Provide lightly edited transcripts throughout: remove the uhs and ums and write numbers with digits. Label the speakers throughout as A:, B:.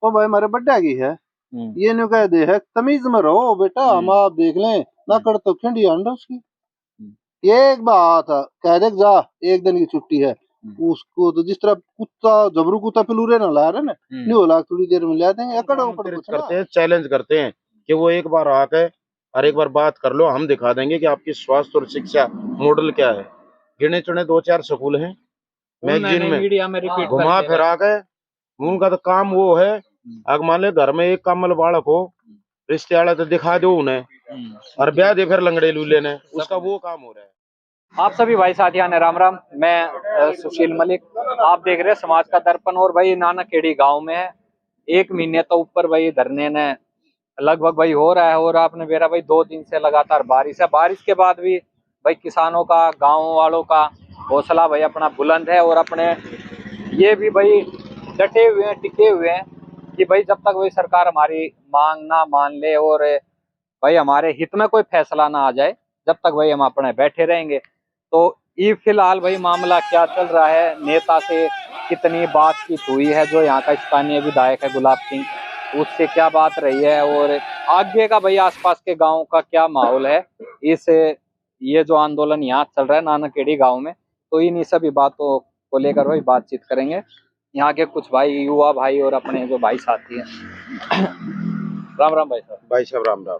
A: तो भाई हमारे बड्डा की है, ये न्यू कह दे है तमीज में रहो बेटा, हम आप देख लें ना कर तो खिंडी अंडा उसकी। एक बात है, कह दे जा एक दिन की छुट्टी है, उसको तो जिस तरह कुत्ता जबरू कुत्ता पिलूरे ना ला रहे ना, नहीं होला थोड़ी देर में ला देंगे एकड़ ओकड़ कुछ ना।
B: करते हैं, चैलेंज करते हैं कि वो एक बार आके और एक बार बात कर लो, हम दिखा देंगे कि आपकी स्वास्थ्य और शिक्षा मॉडल क्या है। गिने चुने 2-4 स्कूल हैं मैगजीन में
C: मीडिया में रिपीट
B: घुमा फिरा के, उनका तो काम वो है। अगर मान ले घर में एक कमल बालक हो, रिश्ते वाले तो दिखा दो उन्हें और ब्याह दे फिर लंगड़े लूले ने, उसका वो काम हो रहा है।
C: आप सभी भाई साथियों ने राम राम। मैं सुशील मलिक, आप देख रहे हैं समाज का दर्पण। और भाई नानखेड़ी गांव में है, 1 महीने तो ऊपर भाई धरने ने लगभग भाई हो रहा है। और आपने मेरा भाई 2 दिन से लगातार बारिश है। बारिश के बाद भी भाई किसानों का, गाँव वालों का हौसला भाई अपना बुलंद है। और अपने ये भी भाई डटे हुए हैं, टिके हुए हैं कि भाई जब तक भाई सरकार हमारी मांग ना मान ले और भाई हमारे हित में कोई फैसला ना आ जाए, जब तक भाई हम अपने बैठे रहेंगे। तो ये फिलहाल भाई मामला क्या चल रहा है, नेता से कितनी बातचीत हुई है, जो यहाँ का स्थानीय विधायक है गुलाब सिंह, उससे क्या बात रही है, और आगे का भाई आसपास के गांव का क्या माहौल है, इस ये जो आंदोलन यहाँ चल रहा है नानखेड़ी गांव में, तो इन्हीं सभी बातों को लेकर भाई बातचीत करेंगे यहाँ के कुछ भाई, युवा भाई और अपने जो भाई साथी हैं। राम राम भाई साहब।
B: भाई साहब राम राम।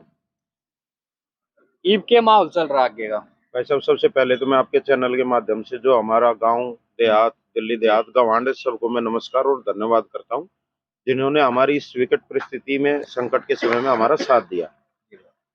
C: ईद के माहौल चल रहा है आगे का।
B: भाई साहब सबसे पहले तो मैं आपके चैनल के माध्यम से जो हमारा गांव देहात, दिल्ली देहात गवांड, सबको मैं नमस्कार और धन्यवाद करता हूं, जिन्होंने हमारी इस विकट परिस्थिति में, संकट के समय में हमारा साथ दिया।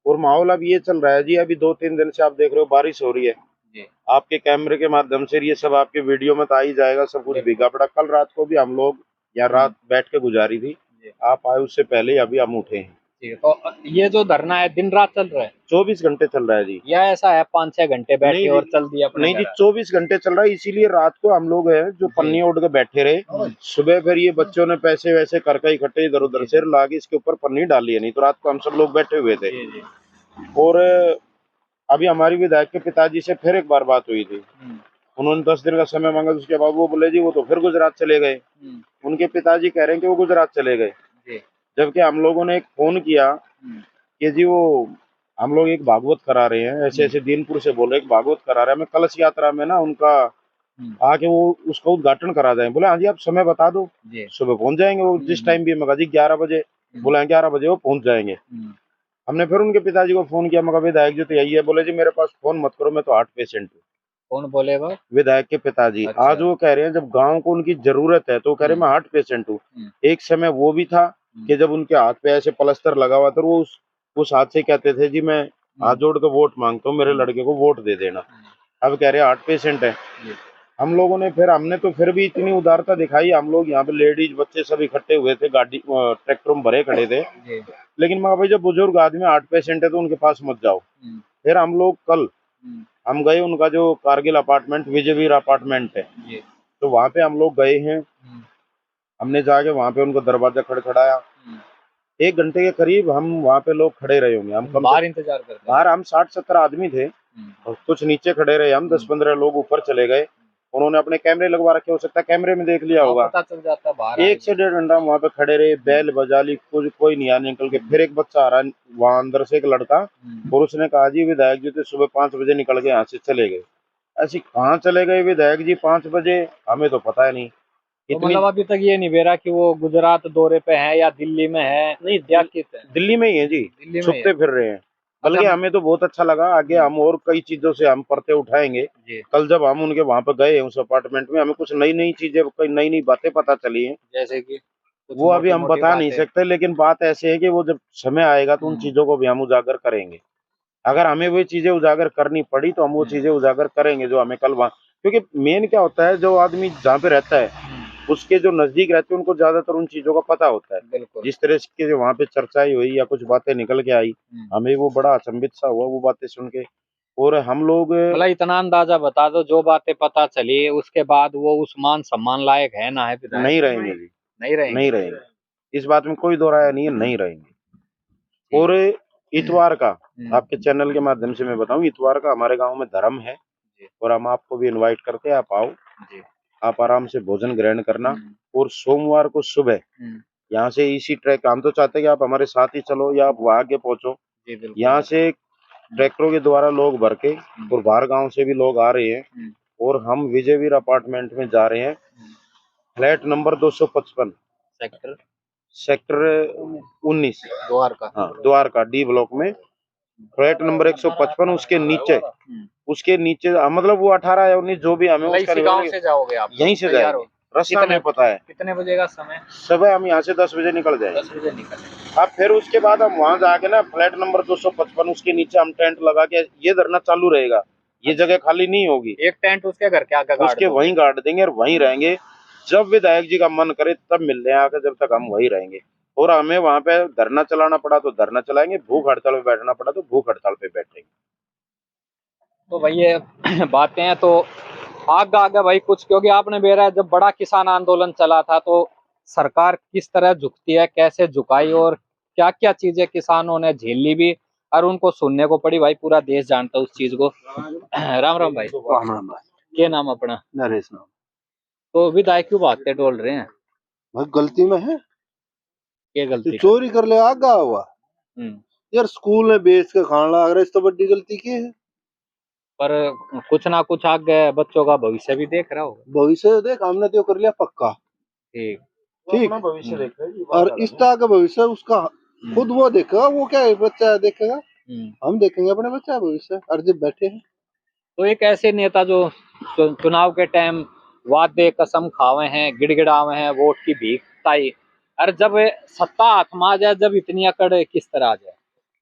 B: और माहौल अब ये चल रहा है जी, अभी 2-3 दिन से आप देख रहे हो बारिश हो रही है जी। आपके कैमरे के माध्यम से ये सब आपके वीडियो में तो आ ही जाएगा, सब कुछ भीगा पड़ा। कल रात को भी हम लोग यहाँ रात बैठ के गुजारी थी, आप आए उससे पहले ही अभी हम उठे हैं।
C: तो ये जो धरना है दिन रात चल रहा है?
B: 24 घंटे चल रहा है जी।
C: या ऐसा है 5-6 घंटे बैठे और चल दिया?
B: नहीं जी, 24 घंटे चल रहा है। इसीलिए रात को हम लोग हैं जो पन्नी ओढ़ के बैठे रहे, सुबह फिर ये बच्चों ने पैसे वैसे करके इकट्ठे इधर उधर से ला के इसके ऊपर पन्नी डाली है, नहीं तो रात को हम सब लोग बैठे हुए थे। और अभी हमारी विधायक के पिताजी से फिर एक बार बात हुई थी, उन्होंने 10 दिन का समय मांगा, उसके बाद वो बोले जी वो तो फिर गुजरात चले गए। उनके पिताजी कह रहे हैं कि वो गुजरात चले गए, जबकि हम लोगों ने एक फोन किया कि जी वो हम लोग एक भागवत करा रहे हैं, ऐसे ऐसे दीनपुर से बोल रहे, एक भागवत करा रहे हैं, हमें कलश यात्रा में ना उनका आके वो उसका उद्घाटन करा दें। बोले हाँ जी आप समय बता दो, सुबह पहुंच जाएंगे वो जिस टाइम भी। मगा जी 11 बजे, बोले 11 बजे वो पहुंच जाएंगे। हमने फिर उनके पिताजी को फोन किया, मगर विधायक जी तो यही है, बोले जी मेरे पास फोन मत करो, मैं तो हार्ट पेशेंट हूँ।
C: कौन बोले वो?
B: विधायक के पिताजी।
C: अच्छा।
B: आज वो कह रहे हैं जब गांव को उनकी जरूरत है तो कह रहे मैं हार्ट पेशेंट हूँ। एक समय वो भी था कि जब उनके हाथ पे ऐसे प्लास्टर लगा हुआ था, वो उस हाथ से कहते थे जी मैं हाथ जोड़ के वोट मांगता हूँ, मेरे लड़के को वोट दे देना। अब कह रहे हार्ट पेशेंट है। हम लोगों ने फिर हमने तो फिर भी इतनी उदारता दिखाई, हम लोग यहाँ पे लेडीज बच्चे सब इकट्ठे हुए थे, गाड़ी ट्रैक्टर में भरे खड़े थे, लेकिन मगर भाई जब बुजुर्ग आदमी हार्ट पेशेंट है तो उनके पास मत जाओ। फिर हम लोग कल हम गए, उनका जो कारगिल अपार्टमेंट, विजयवीर अपार्टमेंट है, तो वहां पे हम लोग गए हैं। हमने जाके वहां पे उनको दरवाजा खड़खड़ाया, 1 घंटे के करीब हम वहां पे लोग खड़े रहे होंगे। हम
C: बाहर इंतजार करते,
B: बाहर हम 60-70 आदमी थे और कुछ नीचे खड़े रहे, हम 10-15 लोग ऊपर चले गए। उन्होंने अपने कैमरे लगवा रखे, हो सकता है कैमरे में देख लिया होगा,
C: पता चल जाता बाहर।
B: 1 से 1.5 घंटा वहां पे खड़े रहे, बैल बजा ली, कुछ कोई नहीं आया निकल के। फिर एक बच्चा आ रहा है वहां अंदर से, एक लड़का, और उसने कहा जी विधायक जी तो सुबह 5 बजे निकल के यहाँ से चले गए। ऐसी कहाँ चले गए विधायक जी 5 बजे, हमें तो पता है नहीं।
C: तो मतलब अभी तक ये नहीं बेरा कि वो गुजरात दौरे पे है या दिल्ली में है? नहीं,
B: दिल्ली में ही है जी, छुपते फिर रहे हैं। बल्कि हमें तो बहुत अच्छा लगा, आगे हम और कई चीजों से हम पर्चे उठाएंगे। कल जब हम उनके वहां पर गए उस अपार्टमेंट में, हमें कुछ नई नई चीजें, कई नई नई बातें पता चली हैं,
C: जैसे कि
B: वो अभी हम बता नहीं सकते, लेकिन बात ऐसे है कि वो जब समय आएगा तो उन चीजों को भी हम उजागर करेंगे। अगर हमें वो चीजें उजागर करनी पड़ी तो हम वो चीजें उजागर करेंगे जो हमें कल वहां, क्योंकि मेन क्या होता है, जो आदमी जहाँ पे रहता है उसके जो नजदीक रहते हैं उनको ज्यादातर उन चीजों का पता होता है। जिस तरह की वहां पे चर्चाएं हुई या कुछ बातें निकल के आई, हमें वो बड़ा अचंभित सा हुआ वो बातें सुन के। और हम लोग
C: मतलब इतना अंदाजा बता दो, जो बातें पता चली उसके बाद वो उस मान सम्मान लायक है ना है?
B: नहीं रहेंगे जी,
C: नहीं रहेंगे।
B: इस बात में कोई दो राय नहीं है, नहीं रहेंगे। और इतवार का आपके चैनल के माध्यम से मैं बताऊं, इतवार का हमारे गांव में धर्म है और हम आपको भी इनवाइट करते हैं, आप आओ, आप आराम से भोजन ग्रहण करना। और सोमवार को सुबह यहाँ से इसी ट्रैक, हम तो चाहते हैं कि आप हमारे साथ ही चलो या आप वहां आगे पहुंचो।
C: जी बिल्कुल।
B: यहाँ से ट्रैक्टरों के द्वारा लोग भर के और बाहर गांव से भी लोग आ रहे हैं और हम विजयवीर अपार्टमेंट में जा रहे हैं। Flat number 255 sector 19
C: Dwarka.
B: हाँ, द्वारका डी ब्लॉक में फ्लैट नंबर 155। उसके नीचे मतलब वो 18 या 19 जो भी हमें उसका
C: गांव से जाओगे आप?
B: यहीं से जाएंगे, रास्ता हमें पता है।
C: कितने बजे का समय?
B: सुबह हम यहाँ से 10 बजे निकल जाएंगे।
C: 10 बजे निकले।
B: अब फिर उसके बाद हम वहां जाके ना फ्लैट नंबर 255 उसके नीचे हम टेंट लगा के ये धरना चालू रहेगा। ये जगह खाली नहीं होगी।
C: एक टेंट उसके घर के आगे
B: उसके वहीं गाड़ देंगे और वहीं रहेंगे। जब विधायक जी का मन करे तब मिल रहे हैं आकर, जब तक हम वहीं रहेंगे। और हमें वहां पे धरना चलाना पड़ा तो धरना चलाएंगे, भूख हड़ताल पे बैठना पड़ा तो भूख हड़ताल पे बैठेंगे।
C: तो भाई ये बातें हैं तो आगे भाई कुछ, क्योंकि आपने बेरा जब बड़ा किसान आंदोलन चला था तो सरकार किस तरह झुकती है, कैसे झुकाई और क्या क्या चीजें किसानों ने झेली भी और उनको सुनने को पड़ी, भाई पूरा देश जानता है उस चीज को। राम राम भाई।
A: राम राम भाई।
C: क्या नाम अपना?
A: नरेश नाम।
C: तो विधायक क्यों भागते डोल रहे हैं?
A: भाई गलती में है,
C: क्या गलती?
A: चोरी कर ले आगा हुआ यार, स्कूल में बेच के खाने लग रहा है, इस तो बड़ी गलती की है।
C: पर कुछ ना कुछ आगे बच्चों का भविष्य भी देख रहा होगा।
A: भविष्य देख, हमने तो कर लिया पक्का।
C: ठीक
A: ठीक,
B: भविष्य देख
A: और इस तरह का भविष्य उसका खुद वो देखेगा। वो क्या है, बच्चा देखेगा, हम देखेंगे अपने बच्चा का भविष्य। और जब बैठे हैं
C: तो एक ऐसे नेता जो चुनाव के टाइम वादे कसम खावे हैं, गिड़गिड़ावे हैं, वोट की भीख ताई, और जब सत्ता हाथ में आ जाए, जब इतनी अकड़ किस तरह आ जाए।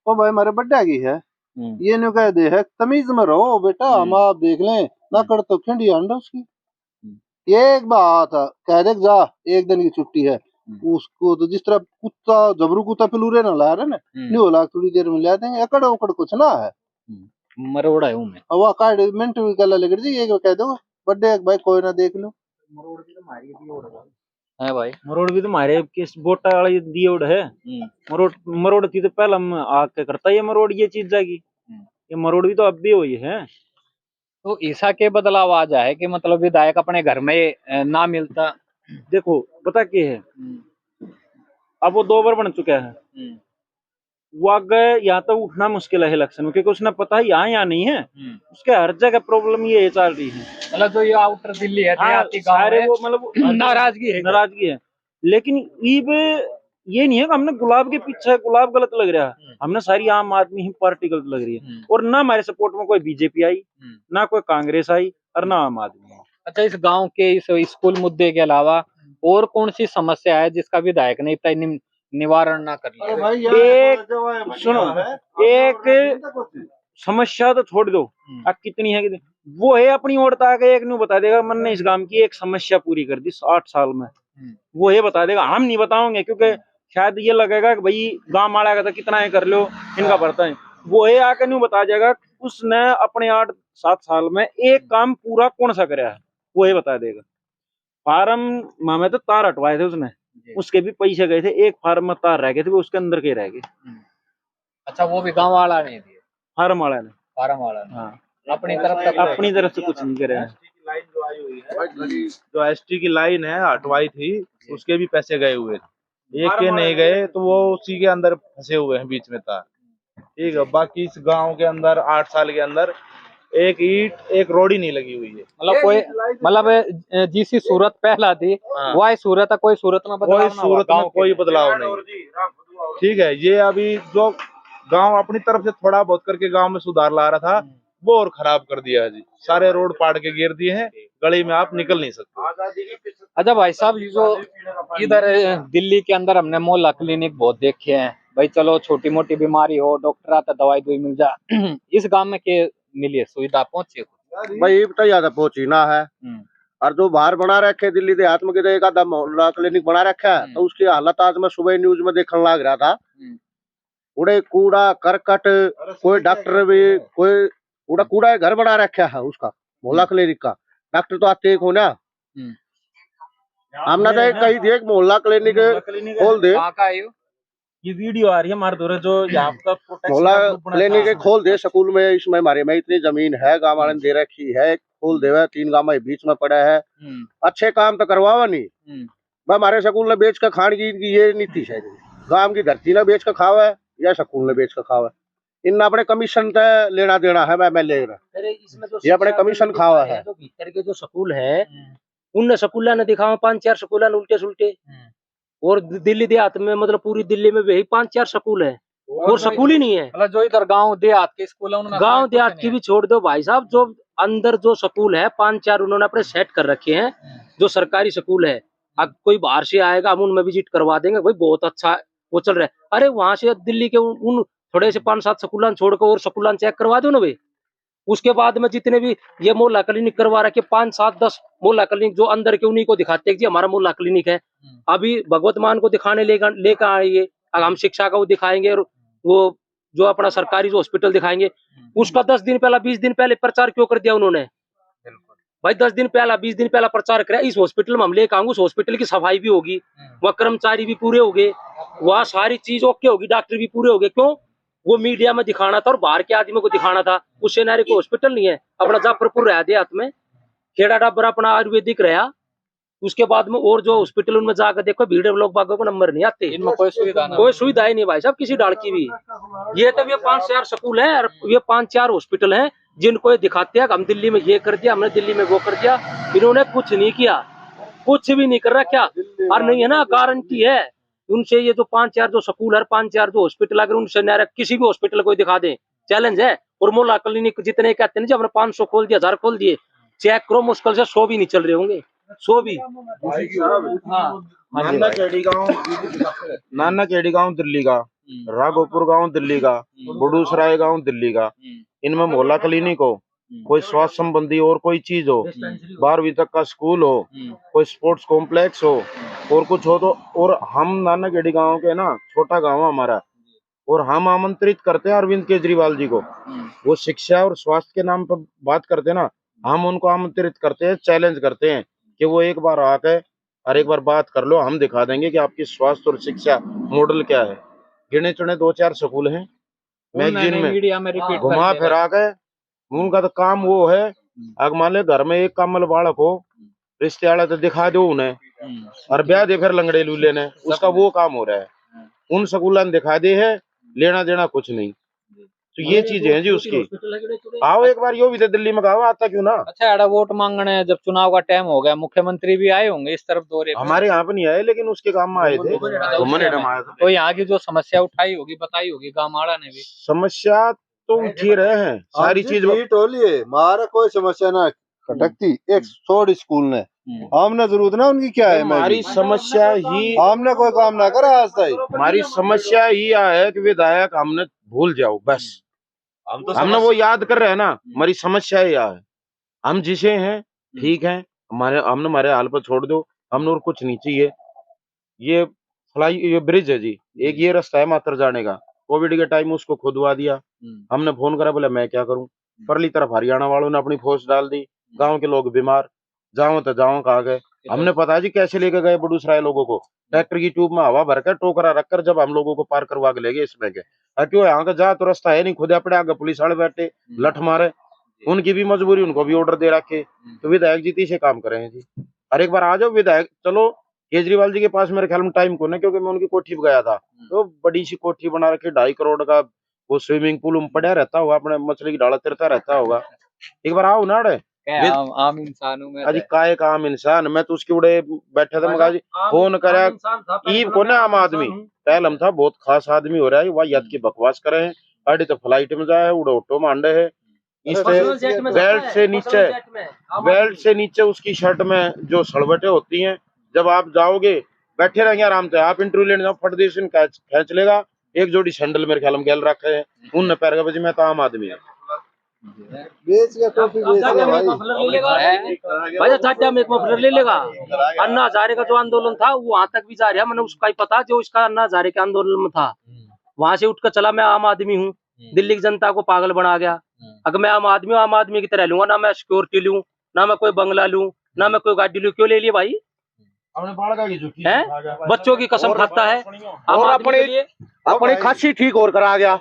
A: ओ भाई हमारे बड्डा की है, ये न्यू कह दे है तमीज में रहो बेटा। हम आप देख लें ना कर तो खिंडी अंडा उसकी। एक बात कह दे जा, एक दिन की छुट्टी है उसको, तो जिस तरह कुत्ता जबरू कुत्ता पिलूरे ना ला रहे ना, नहीं होला थोड़ी देर में ला देंगे। अकड़ उकड़ कुछ ना है,
C: मरोड़ा हूँ मैं।
A: अब कार्ड मिनट भी कल लेकर जी एक कह दो बर्थडे भाई कोई ना देख लो।
C: है भाई
D: मरोड़ भी तो हमारे किस बोटा वाली दियोड़ है। मरोड़ थी तो पहले हम आके करता ये मरोड़ ये चीज जाएगी। ये मरोड़ भी तो अब भी हुई है।
C: तो ईसा के बदलाव आ जाए कि मतलब विधायक अपने घर में ना मिलता।
D: देखो पता क्या है, अब वो 2 बार बन चुका है। वो आगे यहाँ तो उठना मुश्किल है इलेक्शन में, क्योंकि उसने पता है यहाँ नहीं है। उसके हर जगह प्रॉब्लम ये चल रही है।
C: मतलब जो ये आउटर दिल्ली है,
D: सारे वो मतलब नाराजगी है। लेकिन ये नहीं है कि हमने गुलाब के पीछे, गुलाब गलत लग रहा है, हमने सारी आम आदमी ही पार्टी गलत लग रही है। और ना हमारे सपोर्ट में कोई बीजेपी आई, ना कोई कांग्रेस आई, और ना आम आदमी।
C: अच्छा, इस गांव के इस स्कूल मुद्दे के अलावा और कौन सी समस्या है जिसका विधायक ने इतना निवारण ना कर लिया?
D: एक सुनो, एक समस्या तो छोड़ दो, अब कितनी है कितनी वो है अपनी ओर तक एक नहीं बता देगा मन ने इस गांव की एक समस्या पूरी कर दी 60 साल में, वो ये बता देगा। हम नहीं बताओगे क्योंकि शायद ये लगेगा कि भाई गांव माड़ा का तो कितना है कर लो इनका भरता है। वो है आके नहीं बता जाएगा उसने अपने 8-7 साल में एक काम पूरा कौन सा कराया है, वो ये बता देगा। फार्म में तो तार हटवाए थे उसने, उसके भी पैसे गए थे। एक फार्म में तार रह गए थे, वो उसके अंदर के रह गए।
C: अच्छा, वो भी गांव वाला नहीं दिए,
D: फार्म वाला ने।
C: हाँ, अपनी तरफ से कुछ नहीं करे।
E: जो एसटी की लाइन है हटवाई थी, उसके भी पैसे गए हुए थे। एक के नहीं गए तो वो उसी के अंदर फंसे हुए हैं बीच में तार। ठीक है, बाकी इस गांव के अंदर 8 साल के अंदर एक ईंट एक रोड़ी नहीं लगी हुई है।
C: मतलब कोई मतलब जिसी सूरत पहला थी वही सूरत है, कोई सूरत में बदलाव,
E: कोई सूरत में कोई बदलाव नहीं। ठीक है, ये अभी जो गांव अपनी तरफ से थोड़ा बहुत करके गांव में सुधार ला रहा था, वो और खराब कर दिया है जी। सारे रोड पाड़ के गिर दिए हैं, गली में आप निकल नहीं सकते।
C: अच्छा भाई साहब, जो इधर दिल्ली के अंदर हमने मोहल्ला क्लिनिक बहुत देखे हैं भाई, चलो छोटी मोटी बीमारी हो डॉक्टर आता दवाई मिल जाए। इस गांव में के मिली सुविधा पहुंची
A: भाई तो ज्यादा पहुंची ना है। और जो बाहर बना रखे दिल्ली देहात में एक आधा मोहल्ला क्लिनिक बना रखा है, तो उसकी हालत आज मैं सुबह न्यूज में देखने लग रहा था। उड़े कूड़ा करकट, कोई डॉक्टर भी कोई उड़ा कूड़ा घर बना रखा है उसका मोहल्ला क्लिनिक का। डॉक्टर तो आते हो ना, हमने तो कहीं देख मोहल्ला क्लिनिक खोल दे।
D: ये वीडियो आ रही है हमारे द्वारा जो यहाँ का
A: मोहल्ला क्लिनिक खोल दे स्कूल में। इसमें हमारे में इतनी जमीन है, गाँव वाले ने दे रखी है, खोल दे। 3 गाँव में बीच में पड़ा है, अच्छे काम तो करवावा नहीं।
B: भाई हमारे स्कूल ने बेच कर खाने की ये नीति है। गांव की धरती ने बेच कर खावा है या स्कूल ने बेच कर खावा है। इन अपने कमीशन तय लेना देना है MLA का।
F: इसमें जो
B: ये अपने कमीशन खावा है।
F: जो भीतर के जो स्कूल है उन स्कूल ने दिखावा 5-4 स्कूल उल्टे सुल्टे, और दिल्ली देहात में मतलब पूरी दिल्ली में वही 5-4 स्कूल है और स्कूल ही नहीं है।
C: मतलब जो इधर गांव देहात के स्कूल है उनमें
F: गांव देहात की भी छोड़ दो भाई साहब, जो अंदर जो स्कूल है 5-4 उन्होंने अपने सेट कर रखे हैं जो सरकारी स्कूल है। अब कोई बाहर से आएगा हम उनमें विजिट करवा देंगे, भाई बहुत अच्छा वो चल रहा है। अरे वहां से दिल्ली के उन थोड़े से 5-7 स्कूल छोड़कर और स्कूल चेक करवा दो ना भाई। उसके बाद में जितने भी ये मोहल्ला क्लिनिक करवा रखे 5-7-10 मोहल्ला क्लिनिक जो अंदर के उन्हीं को दिखाते हैं कि हमारा मोहल्ला क्लिनिक है। अभी भगवत मान को दिखाने लेकर आएंगे, अब हम शिक्षा का वो दिखाएंगे और वो जो अपना सरकारी जो हॉस्पिटल दिखाएंगे उसका 10 दिन पहला 20 दिन पहले प्रचार क्यों कर दिया उन्होंने? भाई 10 दिन पहला 20 दिन पहला प्रचार करा इस हॉस्पिटल में हम लेकर आऊंगे, उस हॉस्पिटल की सफाई भी होगी, वह कर्मचारी भी पूरे हो गए, वह सारी चीज ओके होगी, डॉक्टर भी पूरे हो गए। क्यों? वो मीडिया में दिखाना था और बाहर के आदमियों को दिखाना था। उस सेनारी को हॉस्पिटल नहीं है, अपना जाफरपुर रहा देहात में खेड़ा डाबर अपना आयुर्वेदिक रहा। उसके बाद में और जो हॉस्पिटल उनमें जाकर देखो भीड़ लोग बागों को नंबर नहीं आते,
C: इनमें कोई सुविधा
F: कोई सुविधा ही नहीं भाई साहब किसी डाल की भी। ये तब ये 5-4 स्कूल है और ये 5-4 हॉस्पिटल हैं जिनको ये दिखाते हैं हम दिल्ली में ये कर दिया, हमने दिल्ली में वो कर दिया। इन्होंने कुछ नहीं किया, कुछ भी नहीं कर रहा क्या? और नहीं है ना गारंटी है उनसे ये जो 5-4 जो स्कूल है 5-4 जो हॉस्पिटल अगर उनसे किसी भी हॉस्पिटल को दिखा दे चैलेंज है। और मोहल्ला क्लिनिक जितने कहते हैं जब हमने 500 खोल दिया 1000 खोल दिए, चेक करो मुश्किल से 100 भी नहीं चल रहे होंगे, 100 भी।
B: नाना केड़ी गांव दिल्ली का, राघोपुर गांव दिल्ली का, बड़ूसराय गांव दिल्ली का। इनमें मोहल्ला क्लिनिक हो, कोई स्वास्थ्य संबंधी और कोई चीज हो, 12वीं तक का स्कूल हो, कोई स्पोर्ट्स कॉम्प्लेक्स हो और कुछ हो तो। और हम नाना केड़ी गांव के ना, छोटा गांव है हमारा, और हम आमंत्रित करते हैं अरविंद केजरीवाल जी को। वो शिक्षा और स्वास्थ्य के नाम पर बात करते हैं ना, हम उनको आमंत्रित करते हैं, चैलेंज करते हैं कि वो एक बार आके और एक बार बात कर लो, हम दिखा देंगे कि आपकी स्वास्थ्य और शिक्षा मॉडल क्या है। गिने चुने 2-4 स्कूल हैं मैगजीन में
C: मीडिया में रिपीट
B: घुमा फिरा के। उनका तो काम वो है, अगर मान ले घर में एक कमल बालक हो, रिश्ते वाला तो दिखा दो उन्हें और ब्याह दे फिर लंगड़े लूले ने, उसका वो काम हो रहा है। उन स्कूलों ने दिखा दे है, लेना देना कुछ नहीं। तो ये चीजें हैं जी उसकी। आओ एक बार यो भी तो दिल्ली में गाओ, आता क्यों ना?
C: अच्छा एडा वोट मांगने जब चुनाव का टाइम हो गया मुख्यमंत्री भी आए होंगे इस तरफ दौरे पे।
B: हमारे यहाँ पे नहीं आए लेकिन उसके काम में आए थे,
C: तो यहाँ की जो समस्या उठाई होगी बताई होगी गामाड़ा ने भी।
B: समस्या तो उठी रहे हैं सारी चीज।
A: टोलिए मारा कोई समस्या ना खटकती एक 100 स्कूल ने, हमने जरूरत ना उनकी क्या है?
B: हमारी समस्या ही,
A: हमने कोई काम ना करा आज तक।
B: हमारी समस्या ही है कि विधायक हमने भूल जाओ बस। हमने वो याद कर रहे हैं ना, हमारी समस्या ही है। हम जिसे हैं ठीक है, हमने हमारे हाल पर छोड़ दो, हमने और कुछ नहीं चाहिए। ये ब्रिज है जी, एक ये रास्ता है मात्र जाने का, कोविड के टाइम उसको खुदवा दिया। हमने फोन करा, बोले मैं क्या करूं। परली तरफ हरियाणा वालों ने अपनी फोर्स डाल दी, गांव के लोग बीमार, जाओ तो जाओ कहा गए। हमने पता जी कैसे लेके गए बड़ूसराय लोगों को, ट्रैक्टर की ट्यूब में हवा भरकर टोकरा रखकर जब हम लोगों को पार करवा के ले गए इसमें के। क्यों यहाँ का जा तो रास्ता है नहीं, खुद अपने आगे पुलिस वाले बैठे लठ मारे, उनकी भी मजबूरी, उनको भी ऑर्डर दे रखे। तो विधायक जी तीसरे काम करें जी। और एक बार आ जाओ विधायक, चलो केजरीवाल जी के पास मेरे ख्याल में टाइम को नहीं, क्योंकि मैं उनकी कोठी पे गया था, तो बड़ी सी कोठी बना रखी 2.5 करोड़ का, वो स्विमिंग पूल में पड़ा रहता होगा, अपने मछली की डाला तिरता रहता होगा। एक बार आओ ना।
C: आम इंसान हूं मैं।
B: अजी काय का आम इंसान, मैं तो उसके उड़े बैठा था, मगा जी फोन करा ईब को ना आम आदमी पहल हम था बहुत खास आदमी हो रहा है, वह यद की बकवास करे हैं। अड़ी तो फ्लाइट में जाए, उड़े ऑटो में अंडे है, बेल्ट से नीचे उसकी शर्ट में जो सड़बटे होती हैं, जब आप जाओगे बैठे रहेंगे आराम से, आप इंटरव्यू लेने जाओ फट दे खींच लेगा। एक जोड़ी सैंडल मेरे ख्याल में गैल रखे हैं, उन पैर का बजी मैं तो आम आदमी है।
A: बेच या टॉफी बेच या
F: भाई चाचा में एक मफलर ले लेगा। अन्ना हजारे का जो आंदोलन था वो वहां तक भी जा रहा है, मैंने उसका ही पता जो इसका अन्ना हजारे के आंदोलन में था, वहां से उठकर चला। मैं आम आदमी हूँ, दिल्ली की जनता को पागल बना गया। अगर मैं आम आदमी हूँ, आम आदमी की तरह लूंगा ना, मैं सिक्योरिटी लूं ना, मैं कोई बंगला लूं ना, मैं कोई गाड़ी लूं। क्यों ले लिए भाई? है बच्चों की कसम खाता है।
B: और
G: अपनी खांसी ठीक और करा गया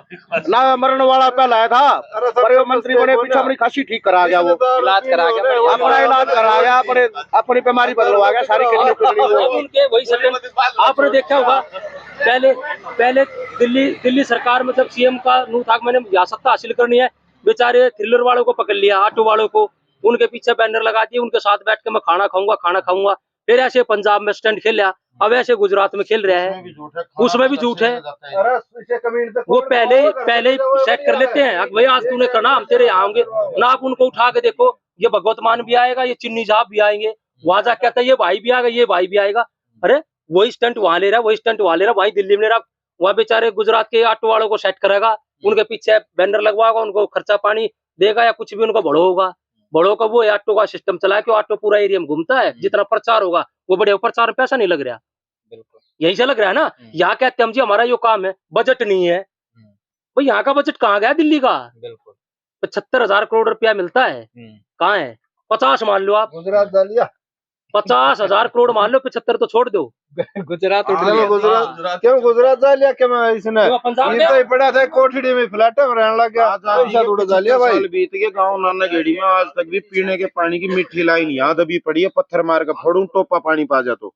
G: ना, मरण वाला पहला था पर मंत्री बने पीछे अपनी खांसी ठीक करा गया, वो
C: इलाज करा गया,
G: अपना इलाज करा गया, अपनी बीमारी बदलवा गया सारी
F: उनके वही सेकंड आपने देखा होगा। पहले दिल्ली सरकार में जब सीएम का नूह था मैंने यहाँ सत्ता हासिल करनी है, बेचारे थ्रिलर वालों को पकड़ लिया, ऑटो वालों को, उनके पीछे बैनर लगा दिए, उनके साथ बैठ के मैं खाना खाऊंगा। फिर ऐसे पंजाब में स्टैंड खेल लिया, अब ऐसे गुजरात में खेल रहे हैं, उसमें भी झूठ है। वो पहले ही सेट कर लेते हैं, भाई आज तूने करना हम तेरे यहाँ आएंगे ना। आप उनको उठा के देखो, ये भगवत मान भी आएगा, ये चिन्नी साहब भी आएंगे, वहां जा कहता है ये भाई भी आएगा, ये भाई भी आएगा। अरे वही स्टंट वहां ले रहा, वही स्टंट वहां ले रहा, वही दिल्ली में ले रहा, वहां बेचारे गुजरात के ऑटो वालों को सेट करेगा, उनके पीछे बैनर लगवाएगा, उनको खर्चा पानी देगा या कुछ भी उनको बढ़ो होगा। बड़ों का वो ऑटो का सिस्टम चला कि ऑटो पूरा एरिया में घूमता है, जितना प्रचार होगा वो बड़े प्रचार में पैसा नहीं लग रहा।
C: बिल्कुल
F: यही से लग रहा है ना। यहाँ कहते हम जी हमारा यो काम है, बजट नहीं है भाई, यहाँ का बजट कहाँ गया दिल्ली का?
C: बिल्कुल
F: 75,000 करोड़ रुपया मिलता है, कहाँ है? 50 मान लो आप,
A: गुजरात डालिया
F: 50,000 करोड़ मान लो, 75 तो छोड़ दो।
C: गुजरात उठ
A: चलो गुजरात क्यों गुजरात डालिया क्या मैं इसने
F: क्यों पंजाब
A: ये
F: गया?
A: तो ही पड़ा था कोठड़ी में फ्लैट में रहने लग गया, पैसा थोड़ा डालिया भाई।
B: साल बीत गए गाँव नाना गेड़ी में, आज तक भी पीने के पानी की मीठी लाइन याद अभी पड़ी है, पत्थर मार कर फोड़ू टोपा पानी पा जा तो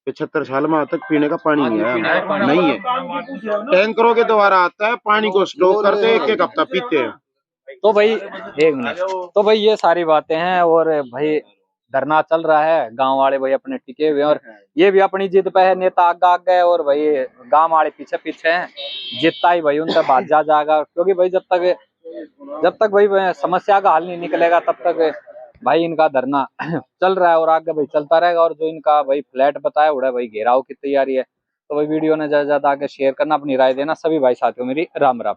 B: 75 साल में आज तक पीने का पानी नहीं आया, नहीं है। टैंकरों के द्वारा आता है, पानी को स्टोक करते हैं, एक हफ्ता पीते हैं।
C: तो भाई एक मिनट, तो भाई ये सारी बातें हैं, और भाई धरना चल रहा है, गांव वाले भाई अपने टिके हुए हैं, और ये भी अपनी जिद पे है, नेता आगे है और भाई गांव वाले पीछे पीछे हैं, जितना ही भाई उनसे बात जाएगा, क्योंकि भाई जब तक भाई समस्या का हल नहीं निकलेगा तब तक भाई इनका धरना चल रहा है और आगे भाई चलता रहेगा। और जो इनका भाई फ्लैट बताया उड़ा भाई घेराव की तैयारी है, तो भाई वीडियो ने ज्यादा आगे शेयर करना, अपनी राय देना। सभी भाई साथियों मेरी राम राम।